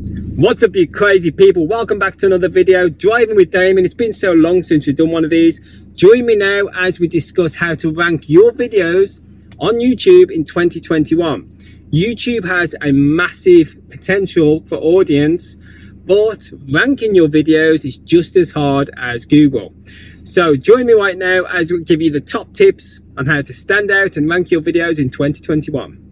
What's up, you crazy people? Welcome back to another video, Driving with Damien. It's been so long since we've done one of these. Join me now as we discuss how to rank your videos on YouTube in 2021. YouTube has a massive potential for audience, but ranking your videos is just as hard as Google. So join me right now as we give you the top tips on how to stand out and rank your videos in 2021.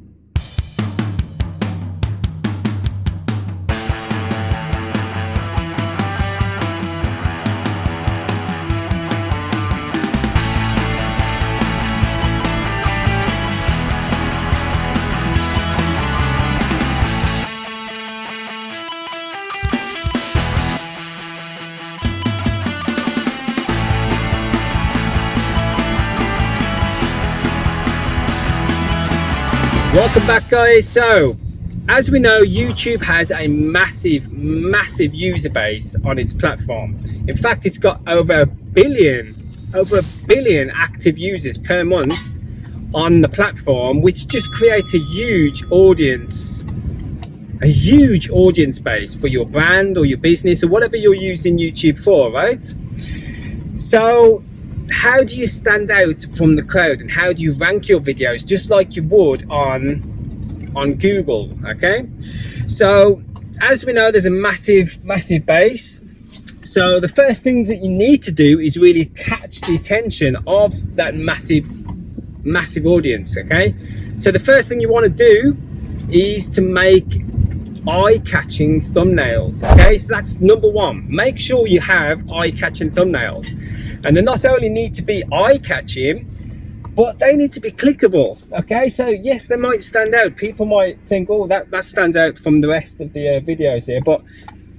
Welcome back, guys. So as we know, YouTube has a massive user base on its platform. In fact, it's got over a billion active users per month on the platform, which just creates a huge audience base for your brand or your business or whatever you're using YouTube for, right? So how do you stand out from the crowd, and how do you rank your videos just like you would on Google? Okay, so as we know, there's a massive base. So the first things that you need to do is really catch the attention of that massive audience. Okay, so the first thing you want to do is to make eye-catching thumbnails. Okay, so that's number one. Make sure you have eye-catching thumbnails. And they not only need to be eye-catching, but they need to be clickable. Okay, so yes, they might stand out. People might think, oh, that stands out from the rest of the videos here, but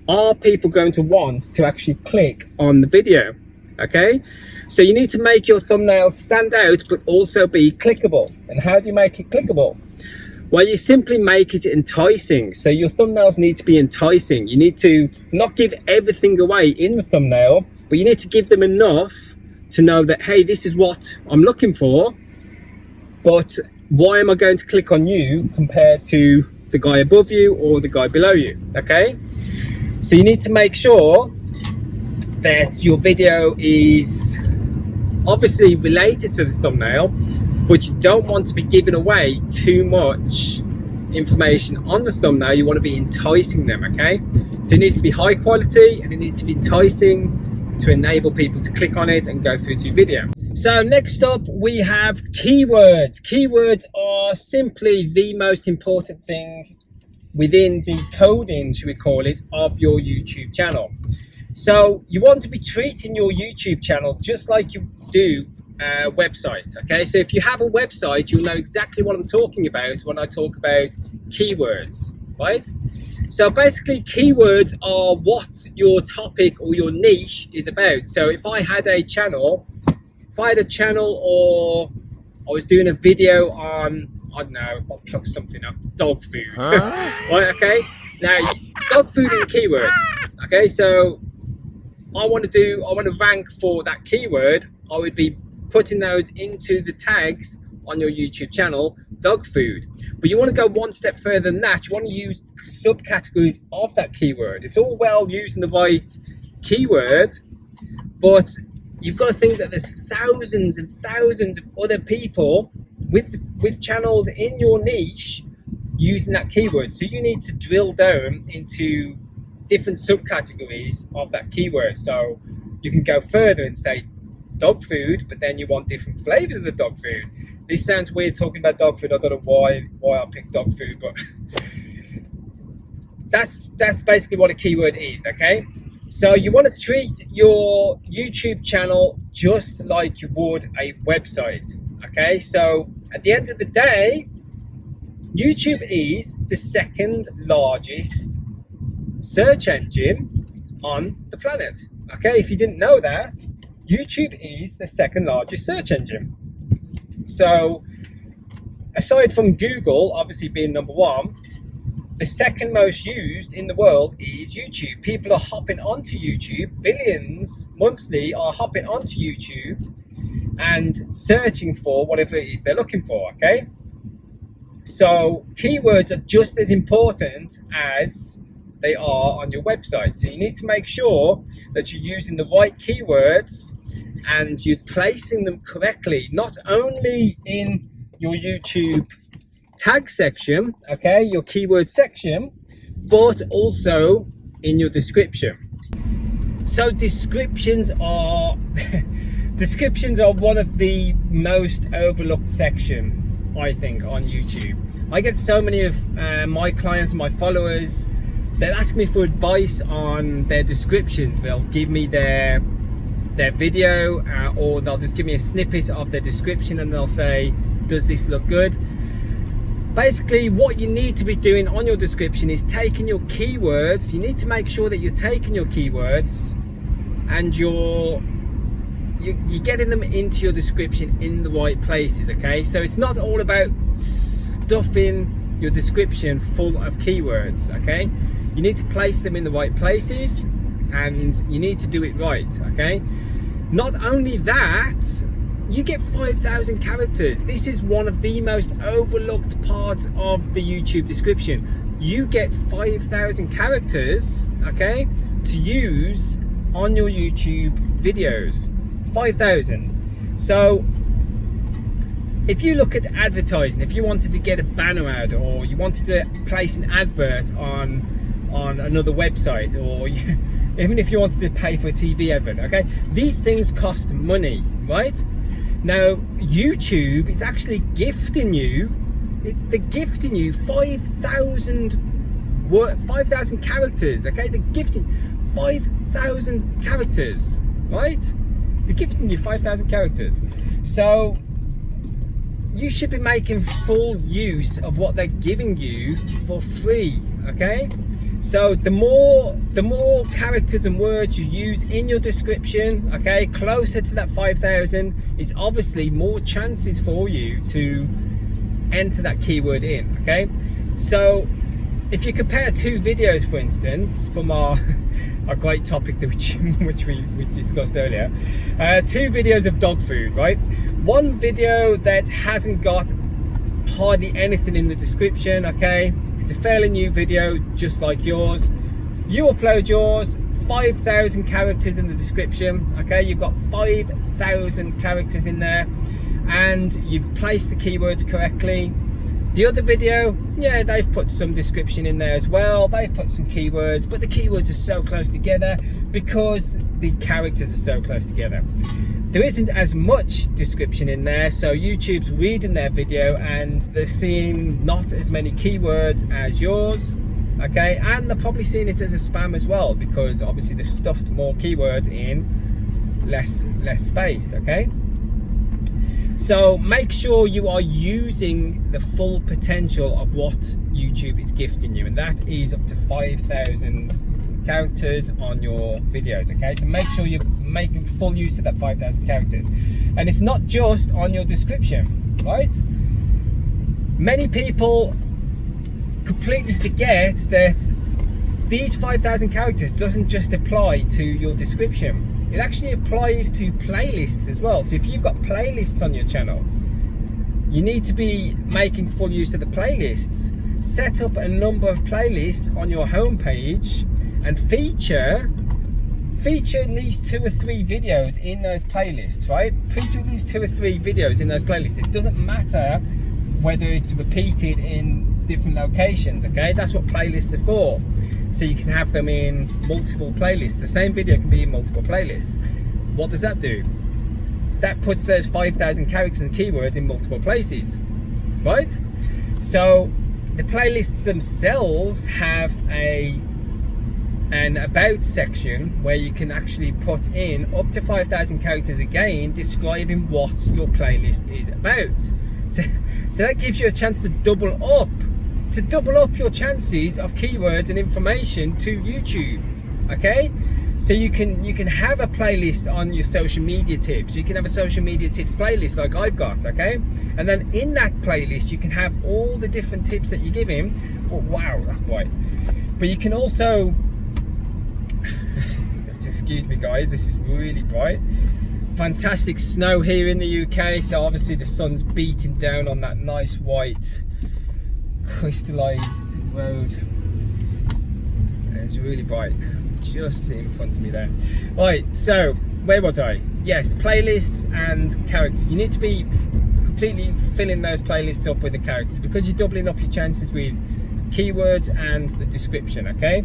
are people going to want to actually click on the video? Okay, so you need to make your thumbnails stand out, but also be clickable. And how do you make it clickable? Well, you simply make it enticing. So your thumbnails need to be enticing. You need to not give everything away in the thumbnail, but you need to give them enough to know that, hey, this is what I'm looking for, but why am I going to click on you compared to the guy above you or the guy below you? Okay, so you need to make sure that your video is obviously related to the thumbnail, but you don't want to be giving away too much information on the thumbnail. You want to be enticing them. Okay, so it needs to be high quality and it needs to be enticing to enable people to click on it and go through to your video. So next up, we have keywords. Keywords are simply the most important thing within the coding, should we call it, of your YouTube channel. So you want to be treating your YouTube channel just like you do a website. Okay, so if you have a website, you'll know exactly what I'm talking about when I talk about keywords, right? So basically, keywords are what your topic or your niche is about. So if I had a channel, or I was doing a video on, I don't know, I'll plug something up, dog food. Right, okay, now dog food is a keyword. Okay, so I want to rank for that keyword. I would be putting those into the tags on your YouTube channel, dog food. But you want to go one step further than that. You want to use subcategories of that keyword. It's all well using the right keyword, but you've got to think that there's thousands and thousands of other people with channels in your niche using that keyword. So you need to drill down into different subcategories of that keyword. So you can go further and say dog food, but then you want different flavors of the dog food. This sounds weird talking about dog food. I don't know why I picked dog food, but that's basically what a keyword is. Okay, so you want to treat your YouTube channel just like you would a website. Okay, so at the end of the day, YouTube is the second largest search engine on the planet. Okay, if you didn't know that, YouTube is the second largest search engine. So aside from Google obviously being number one, the second most used in the world is YouTube. People are hopping onto YouTube. Billions monthly are hopping onto YouTube and searching for whatever it is they're looking for. Okay, so keywords are just as important as they are on your website. So you need to make sure that you're using the right keywords and you're placing them correctly, not only in your YouTube tag section, okay, your keyword section, but also in your description. So descriptions are descriptions are one of the most overlooked section, I think, on YouTube. I get so many of my clients, my followers, they'll ask me for advice on their descriptions. They'll give me their video or they'll just give me a snippet of their description and they'll say, does this look good? Basically, what you need to be doing on your description is taking your keywords. You need to make sure that you're taking your keywords and you're getting them into your description in the right places, okay? So it's not all about stuffing your description full of keywords, okay? You need to place them in the right places and you need to do it right, okay? Not only that, you get 5,000 characters. This is one of the most overlooked parts of the YouTube description. You get 5,000 characters, okay, to use on your YouTube videos. 5,000. So if you look at advertising, if you wanted to get a banner ad or you wanted to place an advert on another website, or even if you wanted to pay for a TV advert, okay, these things cost money, right? Now YouTube is actually gifting you, they're gifting you 5,000 characters, okay? They're gifting 5,000 characters, right? They're gifting you 5,000 characters. So you should be making full use of what they're giving you for free, okay? So the more characters and words you use in your description, okay, closer to that 5,000 is obviously more chances for you to enter that keyword in, okay? So if you compare two videos, for instance, from our great topic which we discussed earlier, two videos of dog food, right? One video that hasn't got hardly anything in the description, okay? It's a fairly new video, just like yours. You upload yours, 5,000 characters in the description, okay? You've got 5,000 characters in there and you've placed the keywords correctly. The other video, yeah, they've put some description in there as well. They've put some keywords, but the keywords are so close together because the characters are so close together. There isn't as much description in there, so YouTube's reading their video and they're seeing not as many keywords as yours, okay? And they're probably seeing it as a spam as well, because obviously they've stuffed more keywords in less space, okay? So make sure you are using the full potential of what YouTube is gifting you, and that is up to 5,000 characters on your videos, okay? So make sure you're making full use of that 5,000 characters. And it's not just on your description, right? Many people completely forget that these 5,000 characters doesn't just apply to your description. It actually applies to playlists as well. So if you've got playlists on your channel, you need to be making full use of the playlists. Set up a number of playlists on your homepage and feature at least 2 or 3 videos in those playlists, right? Feature at least 2 or 3 videos in those playlists. It doesn't matter whether it's repeated in different locations, okay? That's what playlists are for. So you can have them in multiple playlists. The same video can be in multiple playlists. What does that do? That puts those 5,000 characters and keywords in multiple places, right? So the playlists themselves have an about section where you can actually put in up to 5,000 characters again, describing what your playlist is about. So that gives you a chance to double up your chances of keywords and information to YouTube, okay? So you can have a playlist on your social media tips. You can have a social media tips playlist like I've got, okay? And then in that playlist you can have all the different tips that you give him. Oh, wow, that's bright. But you can also excuse me guys, this is really bright. Fantastic snow here in the UK, so obviously the sun's beating down on that nice white crystallized road. it's really bright just in front of me there. Right, so where was I? Yes, playlists and characters. You need to be completely filling those playlists up with the characters, because you're doubling up your chances with keywords and the description. Okay,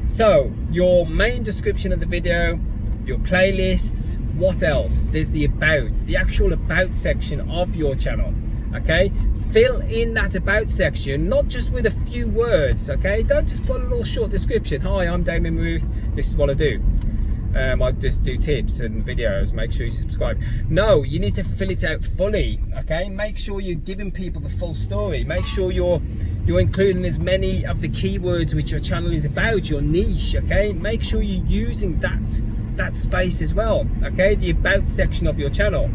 so your main description of the video, your playlists, what else? There's the about, the actual about section of your channel. Okay, fill in that about section, not just with a few words. Okay, don't just put a little short description. Hi, I'm Damien Ruth, this is what I do. I just do tips and videos, make sure you subscribe. No, you need to fill it out fully. Okay, make sure you're giving people the full story. Make sure you're including as many of the keywords which your channel is about, your niche. Okay, make sure you're using that space as well. Okay, the about section of your channel.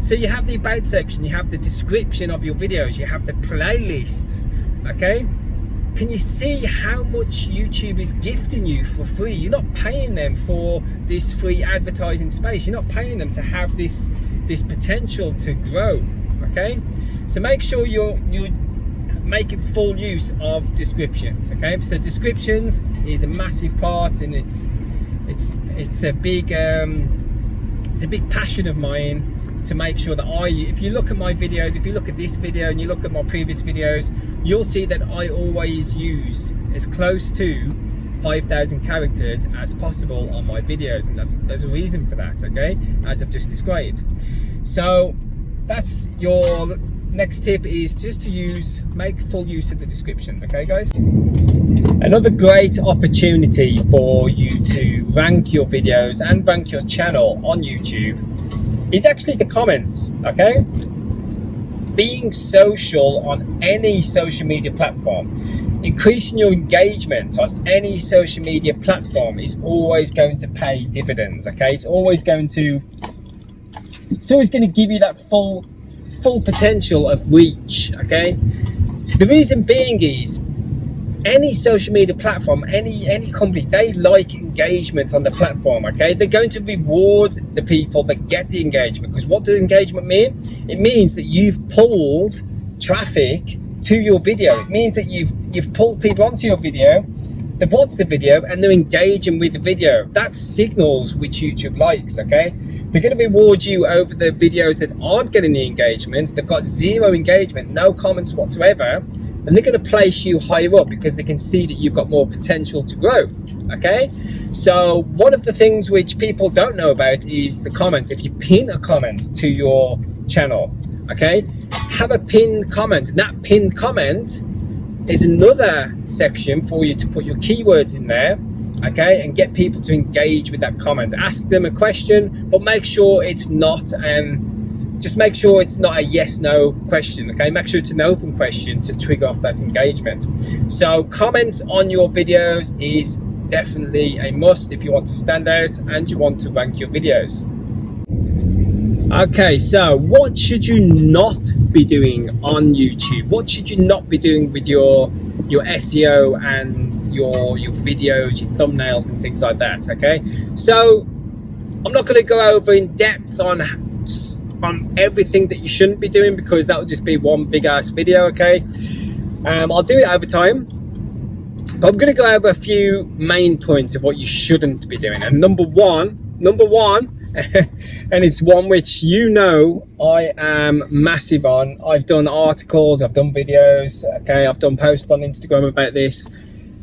So you have the about section, you have the description of your videos, you have the playlists. Okay, can you see how much YouTube is gifting you for free? You're not paying them for this free advertising space. You're not paying them to have this potential to grow. Okay, so make sure you're making full use of descriptions. Okay, so descriptions is a massive part, and it's a big passion of mine, to make sure that if you look at my videos, if you look at this video and you look at my previous videos, you'll see that I always use as close to 5,000 characters as possible on my videos, and there's a reason for that. Okay, as I've just described. So that's your next tip, is just to make full use of the descriptions. Okay guys, another great opportunity for you to rank your videos and rank your channel on YouTube is actually the comments. Okay, being social on any social media platform, increasing your engagement on any social media platform is always going to pay dividends. Okay, it's always going to give you that full potential of reach. Okay, the reason being is any social media platform, any company, they like engagement on the platform. Okay, they're going to reward the people that get the engagement, because what does engagement mean? It means that you've pulled traffic to your video. It means that you've pulled people onto your video, they've watched the video and they're engaging with the video. That's signals which YouTube likes. Okay, they're going to reward you over the videos that aren't getting the engagement, they've got zero engagement, no comments whatsoever, and they're going to place you higher up because they can see that you've got more potential to grow. Okay, so one of the things which people don't know about is the comments. If you pin a comment to your channel, okay, have a pinned comment, and that pinned comment is another section for you to put your keywords in there. Okay, and get people to engage with that comment. Ask them a question, but make sure it's not make sure it's not a yes/no question. Okay, make sure it's an open question to trigger off that engagement. So comments on your videos is definitely a must if you want to stand out and you want to rank your videos. Okay, so what should you not be doing on YouTube? What should you not be doing with your SEO and your videos, your thumbnails and things like that? Okay, so I'm not going to go over in depth on everything that you shouldn't be doing, because that would just be one big ass video. Okay, I'll do it over time, but I'm going to go over a few main points of what you shouldn't be doing. And number one and it's one which I am massive on. I've done articles, I've done videos, okay, I've done posts on Instagram about this,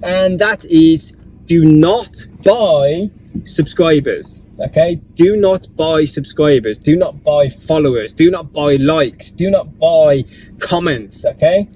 and that is, do not buy subscribers. Okay, do not buy subscribers, do not buy followers, do not buy likes, do not buy comments. Okay,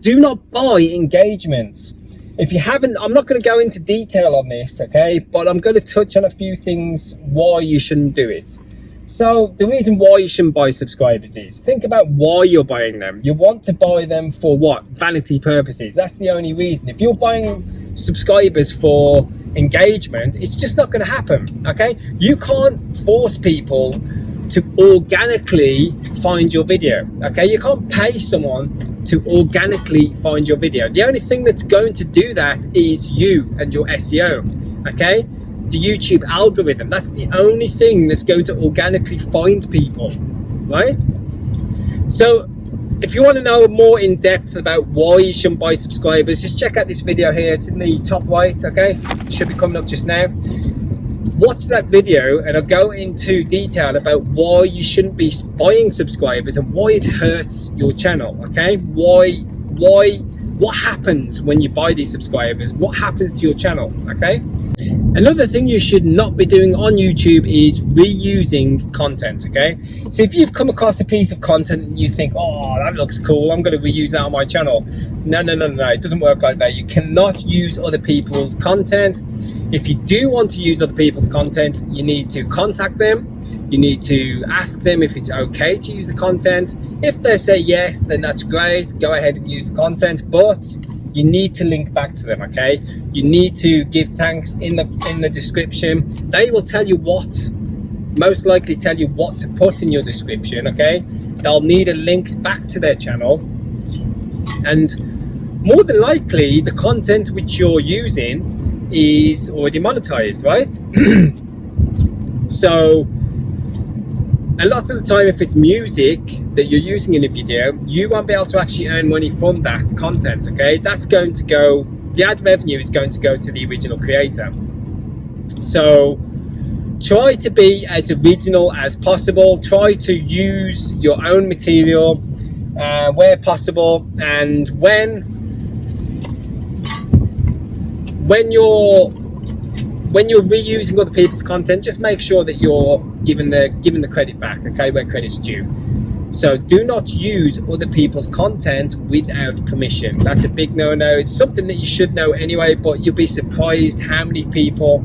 do not buy engagements. If you haven't, I'm not going to go into detail on this, okay, but I'm going to touch on a few things why you shouldn't do it. So the reason why you shouldn't buy subscribers is, think about why you're buying them. You want to buy them for what? Vanity purposes. That's the only reason. If you're buying subscribers for engagement, it's just not going to happen. Okay, you can't force people to organically find your video. Okay, you can't pay someone to organically find your video. The only thing that's going to do that is you and your SEO. Okay, the YouTube algorithm, that's the only thing that's going to organically find people, right? So If you want to know more in depth about why you shouldn't buy subscribers, just check out this video here. It's in the top right, okay? It should be coming up just now. Watch that video and I'll go into detail about why you shouldn't be buying subscribers and why it hurts your channel, okay? What happens when you buy these subscribers? What happens to your channel, okay? Another thing you should not be doing on YouTube is reusing content, okay? So if you've come across a piece of content and you think, oh, that looks cool, I'm going to reuse that on my channel. No, it doesn't work like that. You cannot use other people's content. If you do want to use other people's content, you need to contact them. You need to ask them if it's okay to use the content. If they say yes, then that's great. Go ahead and use the content, but you need to link back to them, okay? You need to give thanks in the description. They will tell you most likely tell you what to put in your description, okay? They'll need a link back to their channel. And more than likely, the content which you're using is already monetized, right? So a lot of the time, if it's music that you're using in a video, you won't be able to actually earn money from that content, okay? That's going to go, the ad revenue is going to go to the original creator. So try to be as original as possible. Try to use your own material where possible, and when you're reusing other people's content, just make sure that you're giving the credit back, okay, where credit's due. So do not use other people's content without permission. That's a big no-no. It's something that you should know anyway, but you'll be surprised how many people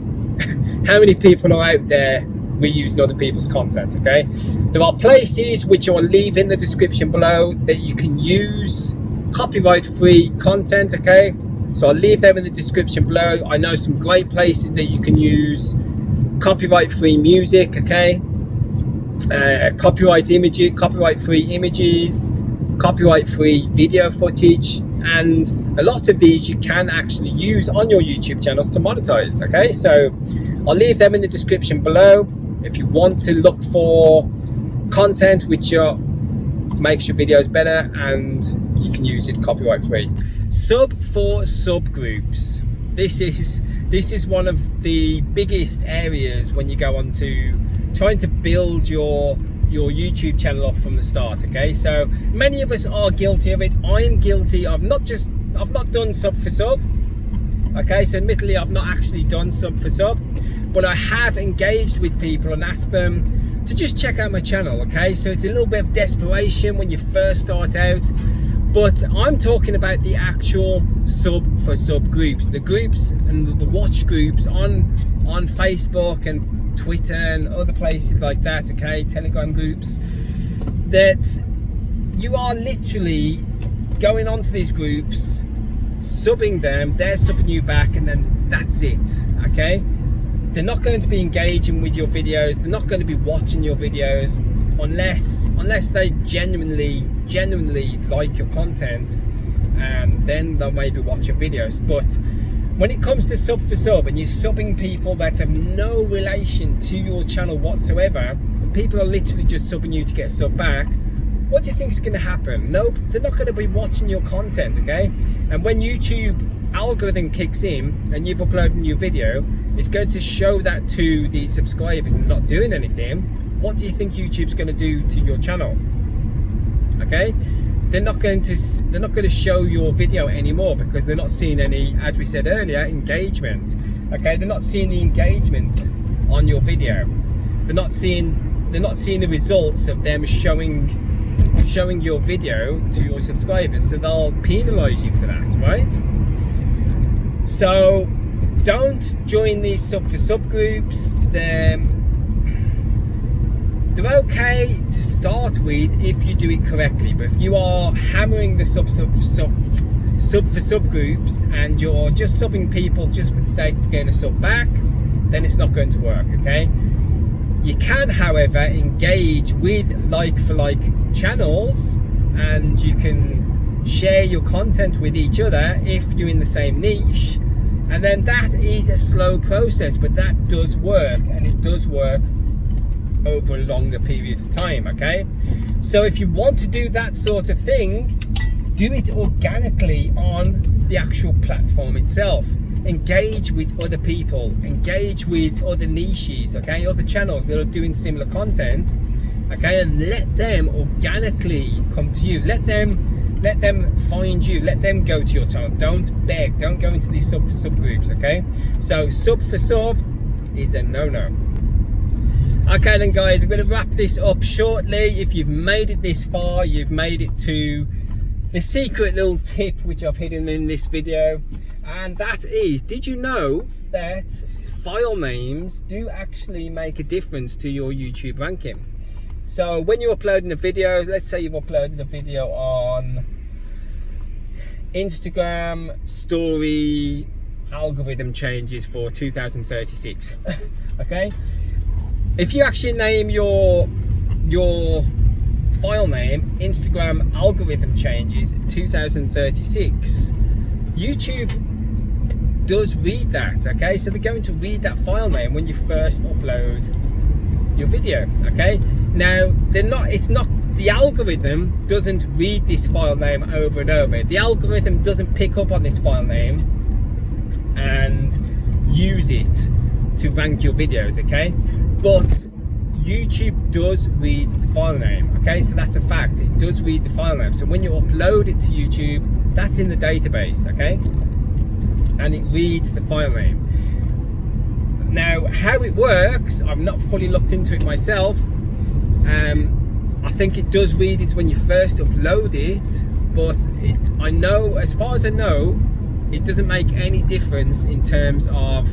are out there reusing other people's content, okay? There are places which I'll leave in the description below that you can use copyright-free content, okay? So I'll leave them in the description below. I know some great places that you can use copyright-free music, okay? Copyright-free images, copyright-free video footage, and a lot of these you can actually use on your YouTube channels to monetize, okay? So I'll leave them in the description below if you want to look for content which makes your videos better and you can use it copyright-free. Sub for subgroups. This is one of the biggest areas when you go on to trying to build your YouTube channel up from the start, okay? So many of us are guilty of it. I'm guilty of I've not done sub for sub, okay? So admittedly I've not actually done sub for sub, but I have engaged with people and asked them to just check out my channel, okay? So it's a little bit of desperation when you first start out. But I'm talking about the actual sub for sub groups, the groups and the watch groups on Facebook and Twitter and other places like that, okay, Telegram groups, that you are literally going onto these groups, subbing them, they're subbing you back, and then that's it, okay? They're not going to be engaging with your videos, they're not going to be watching your videos unless they genuinely like your content, and then they'll maybe watch your videos. But when it comes to sub for sub and you're subbing people that have no relation to your channel whatsoever, and people are literally just subbing you to get a sub back, what do you think is going to happen? Nope, they're not going to be watching your content, okay? And when YouTube algorithm kicks in and you've uploaded a new video, it's going to show that to the subscribers and not doing anything. What do you think YouTube's going to do to your channel? Okay, they're not going to show your video anymore because they're not seeing any, as we said earlier, engagement. Okay, they're not seeing the engagement on your video. They're not seeing the results of them showing your video to your subscribers, so they'll penalize you for that, right? So don't join these sub for sub groups. They're okay to start with if you do it correctly, but if you are hammering the sub for sub groups and you're just subbing people just for the sake of getting a sub back, then it's not going to work, okay? You can, however, engage with like for like channels, and you can share your content with each other if you're in the same niche, and then that is a slow process, but that does work, and it does work over a longer period of time. Okay, so if you want to do that sort of thing, do it organically on the actual platform itself. Engage with other people, engage with other niches, okay, other channels that are doing similar content, okay, and let them organically come to you. Let them find you, let them go to your channel. Don't beg, don't go into these sub for sub groups, okay? So sub for sub is a no-no. Okay then guys, I'm going to wrap this up shortly. If you've made it this far, you've made it to the secret little tip which I've hidden in this video, and that is, did you know that file names do actually make a difference to your YouTube ranking? So when you're uploading a video, let's say you've uploaded a video on Instagram story algorithm changes for 2036, okay? If you actually name your file name Instagram algorithm changes 2036, YouTube does read that, okay? So they're going to read that file name when you first upload your video, okay? Now the algorithm doesn't read this file name over and over. The algorithm doesn't pick up on this file name and use it to rank your videos, okay? But YouTube does read the file name, okay? So that's a fact. It does read the file name. So when you upload it to YouTube, that's in the database, okay? And it reads the file name. Now, how it works, I've not fully looked into it myself. I think it does read it when you first upload it, but I know, as far as I know, it doesn't make any difference in terms of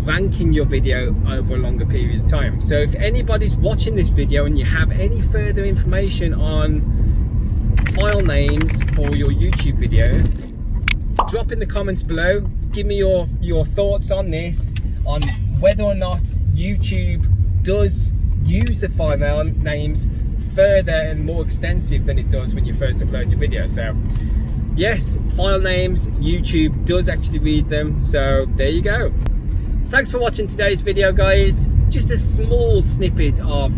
ranking your video over a longer period of time. So if anybody's watching this video and you have any further information on file names for your YouTube videos, drop in the comments below. Give me your thoughts on this, on whether or not YouTube does use the file names further and more extensive than it does when you first upload your video. So yes, file names, YouTube does actually read them. So there you go. Thanks for watching today's video, guys. Just a small snippet of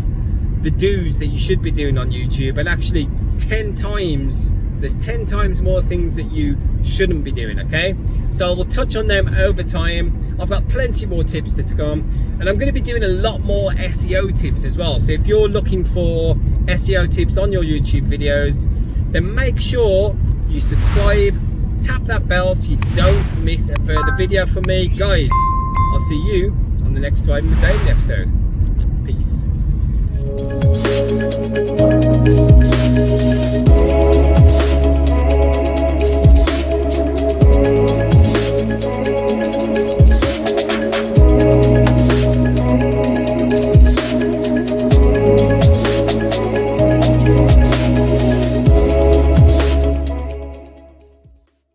the do's that you should be doing on YouTube, and actually there's 10 times more things that you shouldn't be doing, okay? So we'll touch on them over time. I've got plenty more tips to come, and I'm going to be doing a lot more SEO tips as well. So if you're looking for SEO tips on your YouTube videos, then make sure you subscribe, tap that bell so you don't miss a further video from me. Guys, I'll see you on the next Driving the Daily episode. Peace.